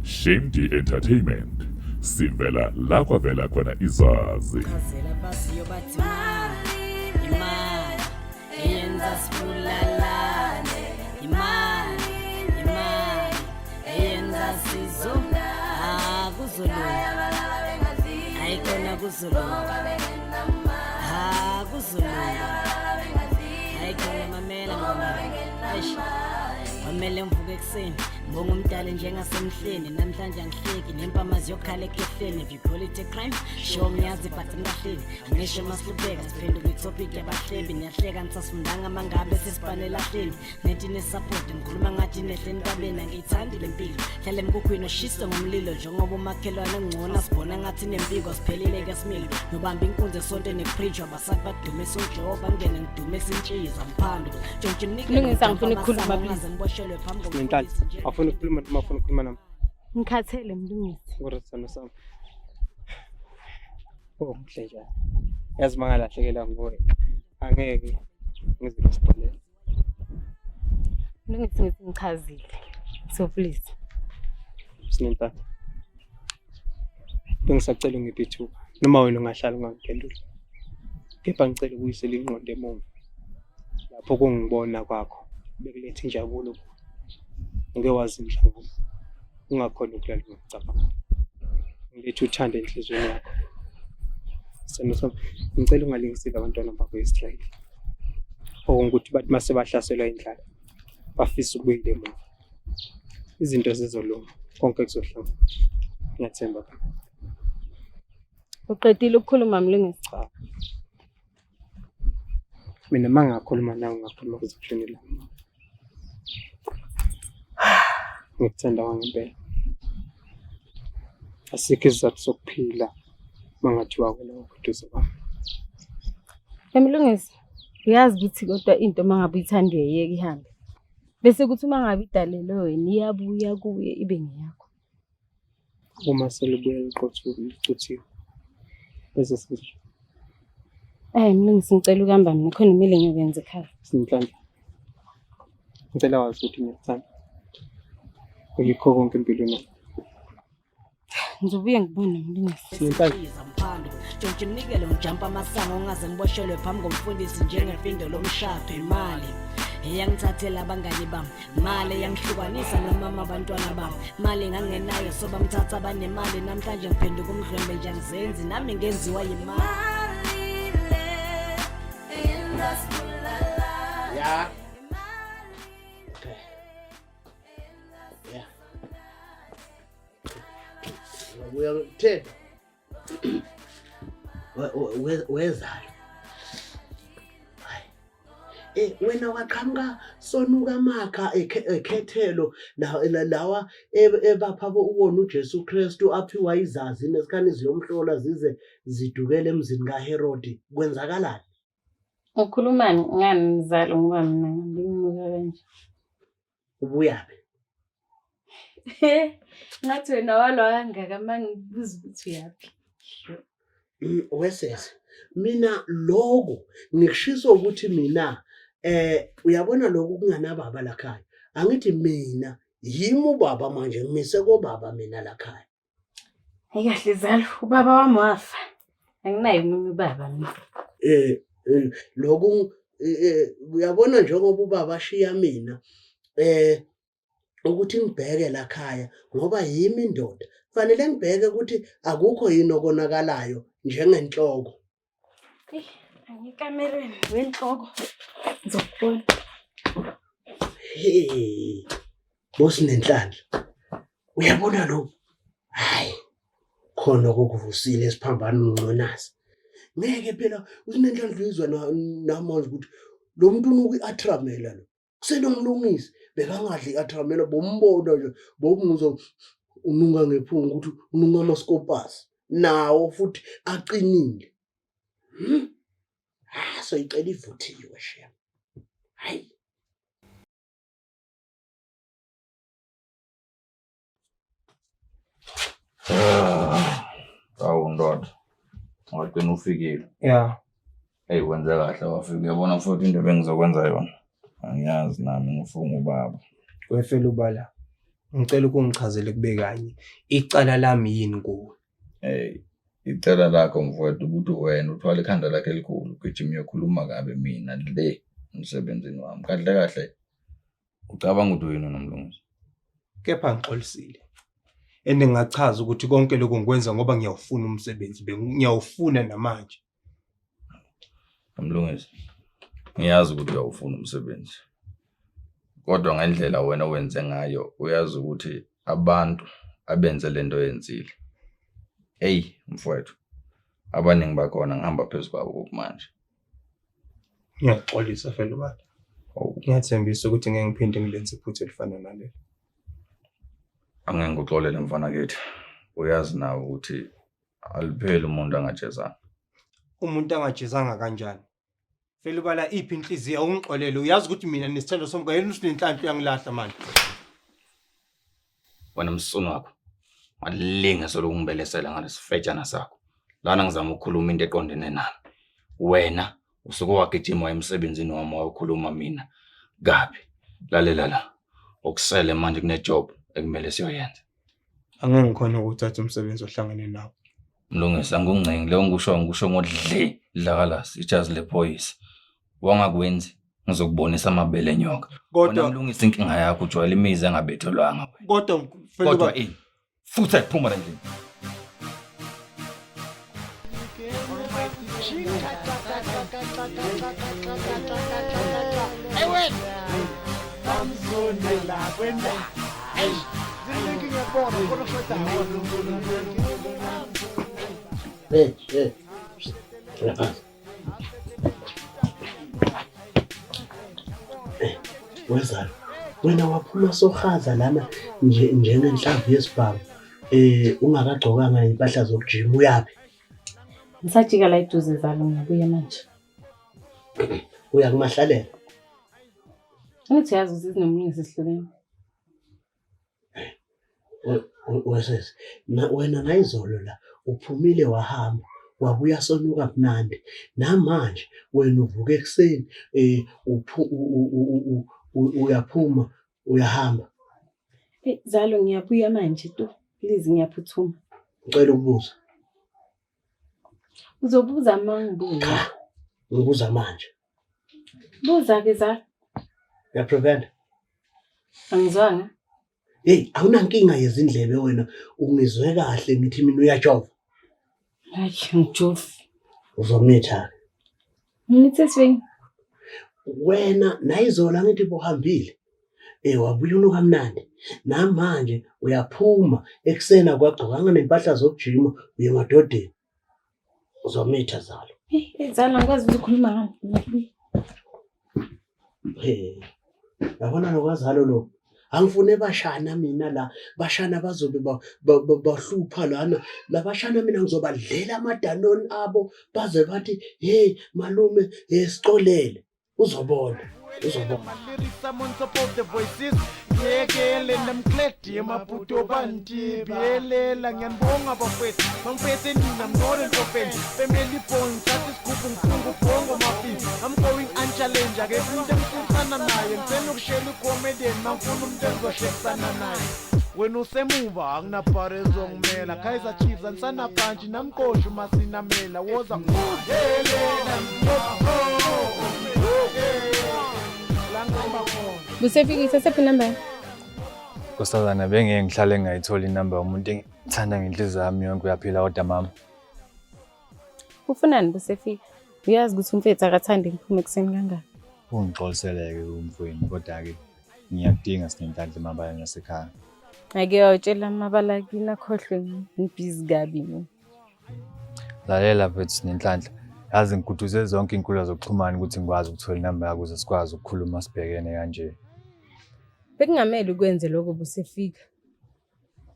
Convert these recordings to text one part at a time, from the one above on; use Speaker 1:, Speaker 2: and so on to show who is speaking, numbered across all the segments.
Speaker 1: Shemdi Entertainment. Sivela la kwavela khona izazi.
Speaker 2: Chazela basiyo bathi imali eyenza sibulalane, imali eyenza sizo kuzolunga, ayikona kuzolunga, kuzolunga, ayikona mamela ngoma. Kwamele mvuke ekuseni ngibonga umdala njengasemhleni, namhlanje angihleki nempamazi yokhala ekhehleni. If you call it a crime, show ngiyazi but ngilahleni, angisho masihlubeka siphenduka itopic yabahlebi. Niyahleka nisasifundanga mangabe sesibhane lahleni, nethi nesupport ngikhuluma ngathi nehleni kabeni. Angiyithandi le mpilo, hlale emkukhwini oshisa ngomlilo, njengoba umakhelwane ngcono sibona ngathi nempiko siphelile ke simile. Nobamba inkunzi esonto nepreacher basathi badumisa uJehova ngene ngidumisa inshiza mphando ntshontshe
Speaker 3: Lungisa, ngifuna ukukhuluma
Speaker 2: ngaze ngiboshelwe phambi
Speaker 4: Mental, afuna ukukhuluma noma afuna ukukhuluma nami?
Speaker 3: Ngikhathele Mlungisi.
Speaker 4: Ngorasana sami. Mhle njani. Yazi mangalahlekela nguwe. Angeke ngizikholela.
Speaker 3: Mlungisi ngithi ngichazile. So please.
Speaker 4: Sinenhlamba. Bengisacela ungiphe ithuba. Noma wena ungahlala ungangiphendula. Kepha ngicela ukuyisela ingqondo emuva. Lapho kungibona kwakho bekulethe injabulo. Ngeke wazi mhlawumbe ungakhona ukulala ngokucabanga. Ngilethe uthando enhlizweni yakho. Senoso ngicela ungalingisile abantwana bakho eStrike. Ukuthi bathi mase bahlaselwa indlala bafisa ukubuyela emuva. Izinto zizolunga, konke kuzohlanga. Ngiyathemba.
Speaker 3: Uqedile ukukhuluma Mlungisi?
Speaker 4: Cha. Mina mangakhuluma nawe ngakhuluma kuzokushonela. Ngikuthanda ngempela. Asikho isizathu sokuphila mangathiwa wena ukuduze kwami.
Speaker 3: Mlungisi, uyazi ukuthi kodwa into mangabe uyithanda uyayeka ihambe. Bese kuthi mangabe idalelwe wena iyabuya kuye ibe ngeyakho.
Speaker 4: Uma selibuye liqothiwe. Bese sithi
Speaker 3: Mlungisi ngicela ukuhamba mina khona imile ngiyokwenza ekhaya.
Speaker 4: Sinhlanhla. Ngicela wazi ukuthi ngiyakthanda. Uyikho konke empilweni.
Speaker 3: Ngizobuye ngibone Mlungisi.
Speaker 2: Sinhlanhla mphando ntshontshe mnikele ngijampa amasango ngaze ngiboshelwe phambi komfundisi njengefindo lomshado. Imali eyangithathela abangani bami, imali eyangihlukanisa nomama abantwana bami, imali ngangenayo soba mthatha abanemali. Namhlanje ngiphenduka umdlwembe nje angizenzi nami ngenziwa yimali.
Speaker 5: Yeah. Okay. Yeah. We are 10. Where's that? Wena waqhamuka sonuka makha ekhethelo lawa ebapha ubona uJesu Kristu aphiwa izazi nesikhani ziyomhlola zize zidukele emzini kaHerodi. Kwenzakalani?
Speaker 3: Ukhulumani ngani mzalo ngoba mina ngimuka kanje.
Speaker 5: Ubuyabe?
Speaker 3: Ngathi wena walwa kangaka mangibuza ukuthi uyaphi.
Speaker 5: Wesese mina lokho ngikushisa ukuthi mina uyabona lokho kunganababa la khaya. Angithi mina yimi ubaba manje ngimise kobaba mina la khaya.
Speaker 3: Ayikahle zalo ubaba wami wafa. Anginayo umunye ubaba mina.
Speaker 5: Lokho uyabona njengoba ubaba ashiya mina ukuthi ngibheke la khaya ngoba yimi indoda fanele ngibheke ukuthi akukho yini okonakalayo njengenhloko.
Speaker 3: Angikamerweni wenhloko ngizokubona.
Speaker 5: Bosi nenhlanhla uyabona lo hayi khona okuvusile esiphambana ungconazi. Ngeke phela usinenhlanhla izwa namanje ukuthi lo muntu unoku-atramela lo kusenomlungisi bekangadli i-atramela bombona nje bomuzwa ununga ngephunga ukuthi ununga amaskopasi nawo futhi aqinile. So icela ivuthiwe shem. Hayi.
Speaker 6: Ndoda. Ngaqina ufikile.
Speaker 4: Yeah.
Speaker 6: Hey wenza kahle wafika. Uyabona futhi into bengizokwenza yona. Angiyazi nami ngifunga ubaba.
Speaker 4: Wefela ubala. Ngicela ukungichazele kube kanye. Icala lami yini kuwe?
Speaker 6: Icala lakho mfowethu ukuthi wena uthwala ikhanda lakhe elikhulu ugijima uyokhuluma kabe mina le emsebenzini wami. Kahle kahle ucabanga ukuthi wena unomlungisi.
Speaker 4: Kepha ngixolisile. Ngingachaza ukuthi konke lokho ngikwenza ngoba ngiyawufuna umsebenzi, ngiyawufuna namanje.
Speaker 6: Mlungisi. Ngiyazi ukuthi uyawufuna umsebenzi. Kodwa ngendlela wena wenze ngayo uyazi ukuthi abantu abenze lento yenzile. Mfowethu. Abaningi bakhona ngihamba phezulu kwabo manje.
Speaker 4: Ngiyaxolisa fela baba. Ngiyathembisa ukuthi ngeke ngiphinde ngilenze iphutha elifana nalelo.
Speaker 6: Angeke ngikuxolele mfana kithi. Uyazi nawe ukuthi alipheli umuntu angajezanga.
Speaker 4: Umuntu angajezanga kanjani? Fela ubala iphi inhliziyo ungixolele. Uyazi ukuthi mina nesithelo somka yena usinenhlanhla uyangilahla manje.
Speaker 6: Wena msunu wakho. Malinge solungibelesela ngalesifetshana sakho. Lana ngizama ukukhuluma into eqondene nami. Wena usuke wagijima emsebenzini wami wakhuluma mina. Gabi. Lalela la. Okusele manje kune job ekumele siyoyenza.
Speaker 4: Angeke ngikhona ukuthatha umsebenzi ohlangane nawo.
Speaker 6: Mlungisi anguncengi leyo ngisho ngodle dlakalasi ijazi lephoyisa. Wangakwenzi ngizokubonisa amabele enyoka. Kodwa mlungisi inkinga yakho ujwayele imizi engabethelwanga. Kodwa ini futhi ayiphuma la endlini.
Speaker 5: Wezalo, wena waphuma sohaza lana njengenhlamvu yesibhamu. Ungakagcokanga impahla zokujima uyapi?
Speaker 3: Ngisajika la eduze zalo ngiyabuya manje.
Speaker 5: Uya kumahlalela?
Speaker 3: Ngithi yazi usizinomlungisi esihlukene.
Speaker 5: Wesese, wena nayizolo la uphumile wahamba, wabuya sonuka mnandi. Namanje wena uvuka ekseni uyaphuma uyahamba.
Speaker 3: Zalo ngiyabuya manje tu. Please ngiyaphuthuma.
Speaker 5: Ngicela ukubuza.
Speaker 3: Uzobuza mangibuza.
Speaker 5: Ngibuza manje.
Speaker 3: Buza ke Zalo.
Speaker 5: Uyaprevent?
Speaker 3: Angizwanga.
Speaker 5: Awunankinga yezindlebe wena ungizwe kahle ngithi mina uyajova.
Speaker 3: Hayi ngijofi.
Speaker 5: Uzomitha.
Speaker 3: Ngithi swing.
Speaker 5: Wena nayizola ngithi bohambile. Wabuya unokamnandi. Namanje uyaphuma eksena kwagcokanga nempahla zokujima uye emadodeni. Uzomitha Zalo.
Speaker 3: Zalo ngikwazi ukukhuluma ngani?
Speaker 5: Yabona nokwazalo lo. Angifune bashana mina la, bashana bazobe bahlupha lana. La bashana mina ngizobadlela amadanoni abo baze bathi, "Hey malume, sicolele." Uzobona.
Speaker 7: I'm on top of the voices. Yekele namkledi emaputo banti bielela ngiyanibonga bafethu bangiphethe nina mngore ntofeni family point sathi sikhupha ngifuna ubongo mafini I'm going unchallenge ake into emsisana naye ngicela ukushela icomedian mangifuna umuntu engizoshekisana naye wena usemuva anginabhare ezongimela Kaizer Chiefs ansana kanji namqosho masinamela woza yelela
Speaker 3: Busefikisa sephi number?
Speaker 8: Kusazana bengeke ngihlale ngayithola inamba yomuntu engithanda ngenhliziyo yami yonke uyaphila kodwa mama.
Speaker 3: Ufunani Busefika? Uyazi ukuthi umfethu akathandi ngiphume ekseni kangaka.
Speaker 8: Ungixoliseleke umfweni kodwa ke ngiyadinga sinenhlanhla emabala nasekhaya.
Speaker 3: Ake uyotshela amabala kini akhohlwe ngibhizi kabi mina.
Speaker 8: Lalela mfethu sinenhlanhla. Yazi ngikuduze zonke inkulumo zokuxhumana ukuthi ngikwazi ukuthola inamba yakho ukuze sikwazi ukukhuluma sibhekene kanje.
Speaker 3: Bekungamele ukwenze lokho Busefika.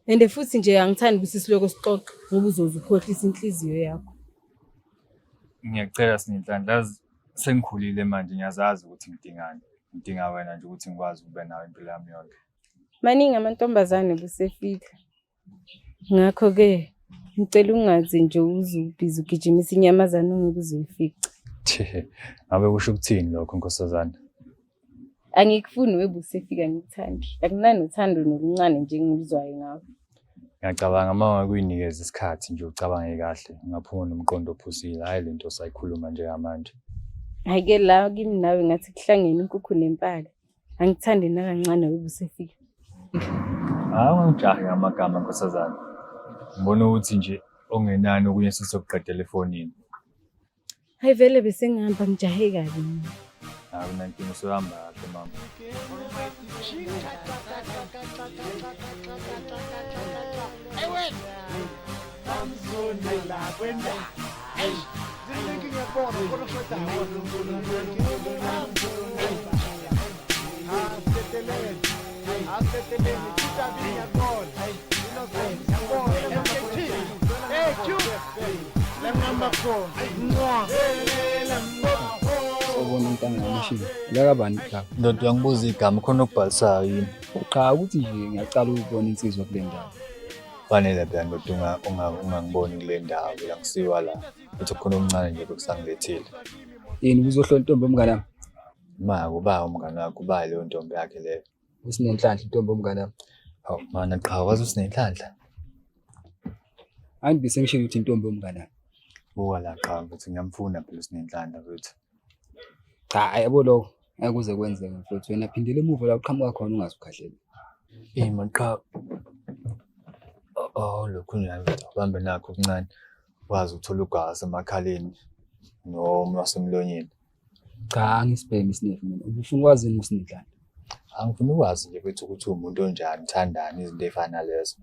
Speaker 3: Ende futhi nje angithandi ukuthi siloko sixoxe ngoba uzoze ukhohlisa inhliziyo yakho.
Speaker 8: Ngiyacela sinenhlanhla yazi sengikhulile manje ngiyazazi ukuthi ngidingani. Ngidinga wena nje ukuthi ngikwazi ukube nawe impilo yami yonke.
Speaker 3: Maningi amantombazane Busefika. Ngakho ke ngicela ungazi nje uzubhiza ugijimisa inyamazana ongeke uzifice.
Speaker 8: Ngabe kusho ukuthini lokho Nkosazana?
Speaker 3: Angikufuni webe usefika ngikuthandi. Akunani uthando nokuncane nje engizwayo ngawo.
Speaker 8: Ngiyacabanga uma ngakuynikeza isikhathi nje ucabange kahle ngaphuma nomqondo ophusile hayi lento sayikhuluma njengamanje.
Speaker 3: Hayike la kimi nawe ngathi kuhlangene inkukhu nempala. Angithandi nakancane webe usefika.
Speaker 8: Ungijahe amagama nkosazana. Ngibona ukuthi nje ongenani okunye sizokuqedela efonini.
Speaker 3: Hayi vele bese ngihamba ngijahe kabi mina.
Speaker 8: Nankinga usuhamba kahle mama.
Speaker 9: Ubona intanga yamashini lakabani khapha
Speaker 8: Ndoda yangibuza igama khona okubhalisayo yini.
Speaker 9: cha ukuthi nje ngiyacala ukubona insizwa kule ndawo
Speaker 8: Fanele phela ndoda ungangiboni kule ndawo la ngisiwa la. Uthi khona omncane nje bekusangilethile.
Speaker 9: yini uzohlola intombi omnganami
Speaker 8: Ma kuba umngane wakho kuba leyo ntombi yakhe leyo.
Speaker 9: usinenhlanhla intombi omnganami
Speaker 8: Hawu mana cha wazi usinenhlanhla.
Speaker 9: angibise ngishilo ukuthi intombi omnganami
Speaker 8: Buka la cha ukuthi ngiyamfuna phela usinenhlanhla futhi.
Speaker 9: cha yabo lokho akuze kwenzeke mfowethu wena phindele emuva la uqhamuka khona ungazukhahlele
Speaker 8: Cha. Lokhu nje ubambe nakho okuncane. Wazi uthola ugasi emakhaleni noma wasemlonyeni.
Speaker 9: cha angisibhemi isinefu mina ubufuna ukwazi yini usinenhlanhla
Speaker 8: Angifuni ukwazi nje bethu ukuthi umuntu onjani uthandani izinto ezifana lezo.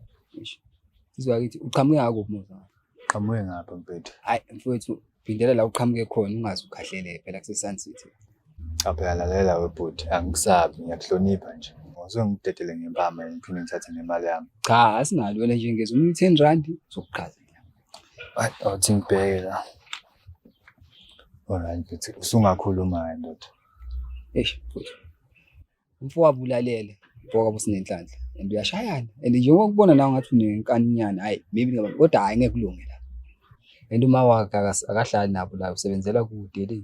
Speaker 9: sizwa kithi uqhamuke ngakuphi muva
Speaker 8: Qamuke ngapha mfethu.
Speaker 9: hayi mfowethu phindela la uqhamuke khona ungazukhahlele phela kuseSun City
Speaker 8: Apha lalela webhuti angikusabi ngiyakuhlonipha nje. Ngizongidedele ngempama ngiphinde ngithathe nemali yami.
Speaker 9: cha asinalo wena nje ngeze umuntu 10 rand zokuqhazela
Speaker 8: Awuthi ngibheke la. Alright mfethu usungakhuluma ndoda.
Speaker 9: mfowethu umfowabo ulalele mfowabo usinenhlanhla and uyashayana and njengokubona nawe ngathi unenkaninyana hayi maybe ngaba kodwa hayi ngeke kulunge la and uma wakhe akahlali nabo la usebenzela kude le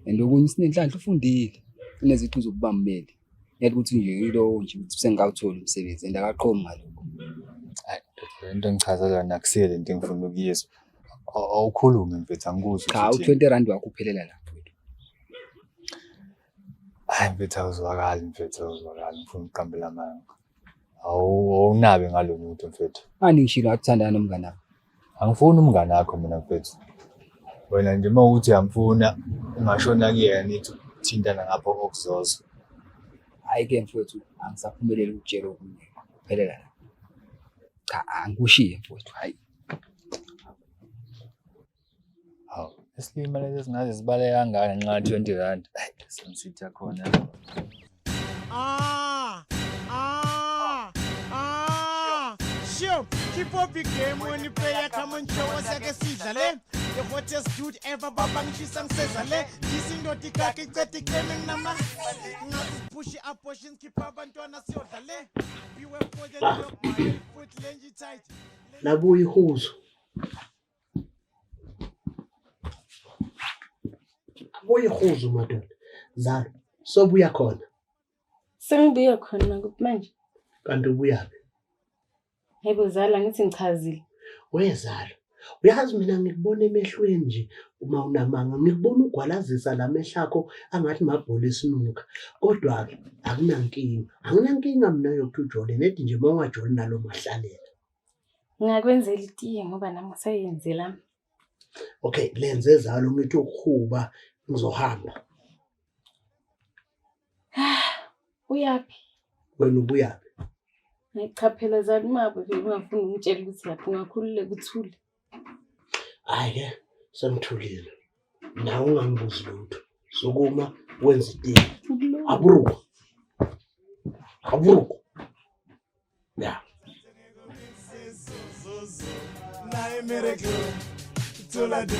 Speaker 9: and okunye sinenhlanhla ufundile uneziqhu zokubammeli yathi ukuthi nje yilo nje ukuthi sengawuthola umsebenzi and akaqhomi ngalokho
Speaker 8: Hayi into engichazela nakusele into engifuna ukuyizwa. Awukhulume mfethu angikuzwa
Speaker 9: cha u20 rand wakho uphelela la mfowethu
Speaker 8: hayi mfethu awuzwakali mfethu awuzwakali ngifuna uqambela amanga. Awunabe ngalo muntu mfethu.
Speaker 9: ani ngishilo akuthandana nomngane wakho
Speaker 8: Angifuni umngane wakho mina mfethu. Wena nje mawuthi uyamfuna ungashona kuyena nithi thintana ngapha okuzozo.
Speaker 9: hayi ke mfowethu angisaphumeleli ukutshela okunye uphelela la cha angikushiye mfowethu hayi
Speaker 8: Hawu esilima lezi singaze sibale kangaka ngenxa 20 rand. Hayi sengisitha khona.
Speaker 7: Sure, keep up your game when you play. Come and show us like a season. The hottest dude ever, Babang Shisang says, this is not the kaki, gaming number. Push it up, pushing, keep up and turn us your dale. Beware for the lock, my foot lengy tight.
Speaker 5: Nabuya ihuzo. Abuya ihuzo madoda. Zalo, sobuya khona.
Speaker 3: Sengibuya khona manje.
Speaker 5: Kanti ubuyaphi?
Speaker 3: Yebo zala ngithi ngichazile.
Speaker 5: Wezalo. Uyazi mina ngikubona emehlweni nje uma unamanga ngikubona ugwalazisa lamehla akho angathi mabhola esinuka. Kodwa ke akunankinga. Anginankinga mina yokuthi ujole nethi nje mawungajoli nalo mahlalela.
Speaker 3: Ngingakwenzela itiye ngoba nami ngisayenzela.
Speaker 5: Okay, lenze zalo ngithi ukuhuba ngizohamba.
Speaker 3: Uyaphi?
Speaker 5: Wena ubuyaphi?
Speaker 3: Ngichaphela zali mabo ungafuni ungitshela ukuthi lapho ungakhulule kuthule.
Speaker 5: Hayi ke sengithulile. Nawe ungangibuzi lutho. Sokuma wenza itiye. Aburuko. Aburuko. Yeah.
Speaker 7: Nae miracle, tola do.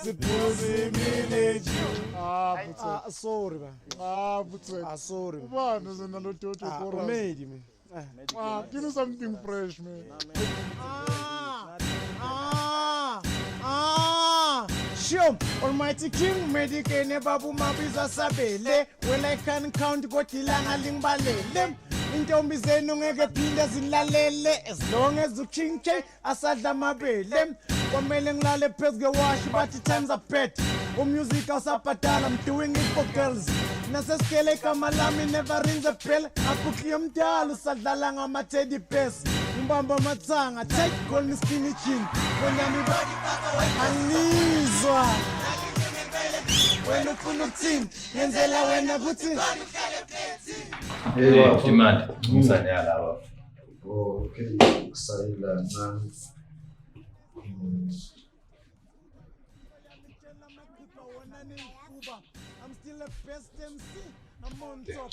Speaker 7: Suppose village. Sorry man. Sorry.
Speaker 10: Ubani zenalo toto chorus?
Speaker 7: Made me.
Speaker 10: Give me something fresh, man.
Speaker 7: show. Almighty King, Medicane, Babu Mabiza Sabele. Well, I can count Gotilanga Limbalele. Intombi zenu ngekephinda zilalele as long as ukhinke asadla mabele kwamele ngilale phezu kwewash bathi times are bad umusic awusabhadala I'm doing it for girls nasesikele igama lami never rings a bell aphukli umdala usadlala ngama-teddy bears umbamba amathanga take call me skinny jean konami angizwa wena ufuna ukuthini ngenzela wena kuthi
Speaker 8: Demand. Umsane yalaba.
Speaker 11: Okay, sayila nani.
Speaker 7: I'm still the best MC. I'm on top.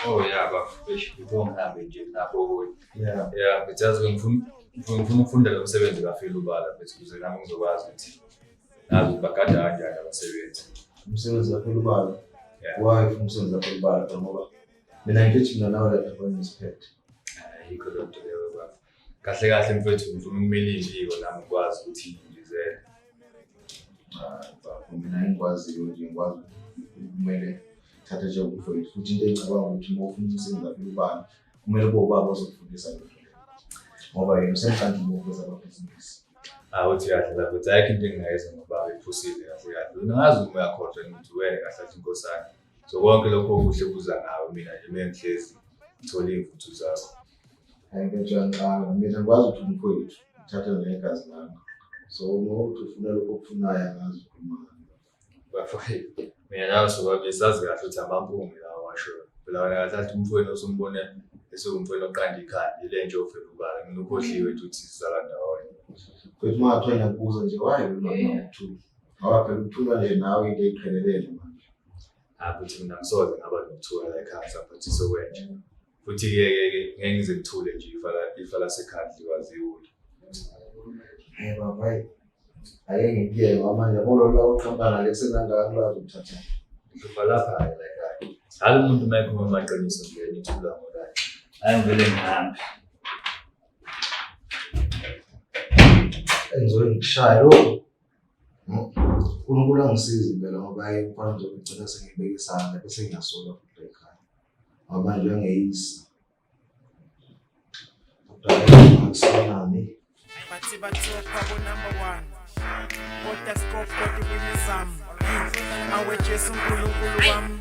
Speaker 8: Oh yeah, but we don't have it yet. Yeah, because ngifuna ukufunda lo msebenzi kaFeel ubala bese kuze nami ngizokwazi ukuthi nazi bakada kanjani abasebenzi.
Speaker 11: Umsebenzi kaFeel ubala. Why umsebenzi kaFeel ubala ngoba mina ngithi mina nawe la kwenye respect.
Speaker 8: Yikho lo nto leyo baba. Kahle kahle mfethu ngifuna ukumela injiko nami ngikwazi ukuthi ngizele.
Speaker 11: Mina ngikwazi nje ngikwazi kumele thatha nje umfowethu futhi into engicabanga ukuthi uma ufuna umsebenzi kaFeel ubala kumele boba bazofundisa lo. Ngoba yena usemhlanje ngokuza kwabhizinisi.
Speaker 8: Uthi kahle lapho ukuthi ayikho into engingayenza ngoba iphusile kahle kahle. Ngazi uma uyakhohlwa ukuthi wena kahle kahle inkosana. So konke lokho okuhle kuza ngawe mina nje mengihlezi ngithola imvuthu zakho.
Speaker 11: Ngiyacabanga mina ngikwazi ukuthi umfowethu uthatha negazi lami. So uma ufuna lokho okufunayo ngazi ukukhuluma.
Speaker 8: Bafowethu mina nawe sobabe sazi kahle ukuthi amampungu lawa washo. Phela wena kahle umfowethu osumbone esumfowethu oqanda ikhanda ile nje ofela ubala nginokhohliwe nje ukuthi sizala ndawonye.
Speaker 11: Futhi mathonya kubuza nje waye unokuthula. Ngoba phela ukuthula nje nawe into eqhelelele manje.
Speaker 8: Futhi mina ngisoze ngaba nokuthula la ekhaya saphathisa okwenje. Futhi ke ngeke ngize ngithule nje ifa lasekhaya waziwe.
Speaker 11: Baba ayeke ngiye manje bolo la uqhambana lesenangakulazi ukuthatha.
Speaker 8: Ngihlupa lapha la ekhaya. Hayi umuntu mayikhuluma amaqiniso nje ngithula ngoba ayivele ngihambe.
Speaker 11: Engizobe ngishaya lo. Unkulunkulu angisize impela ngoba ayifana nje ukugcina sengibeka isandla bese ngiyasola futhi ekhaya. Manje angeyisi. Nami.
Speaker 7: Bathi bathoka number 1. Kodwa scope kodwa winizam. Awe Jesu uNkulunkulu wami.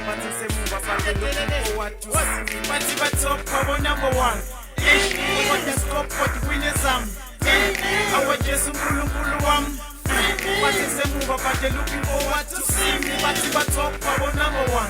Speaker 7: Bathi semuva bakelele what you see. Bathi bathoka number 1. Kodwa scope kodwa winizam. Awe Jesu uNkulunkulu wami. Bathi semuva bakelele what you see. Bathi bathoka number 1.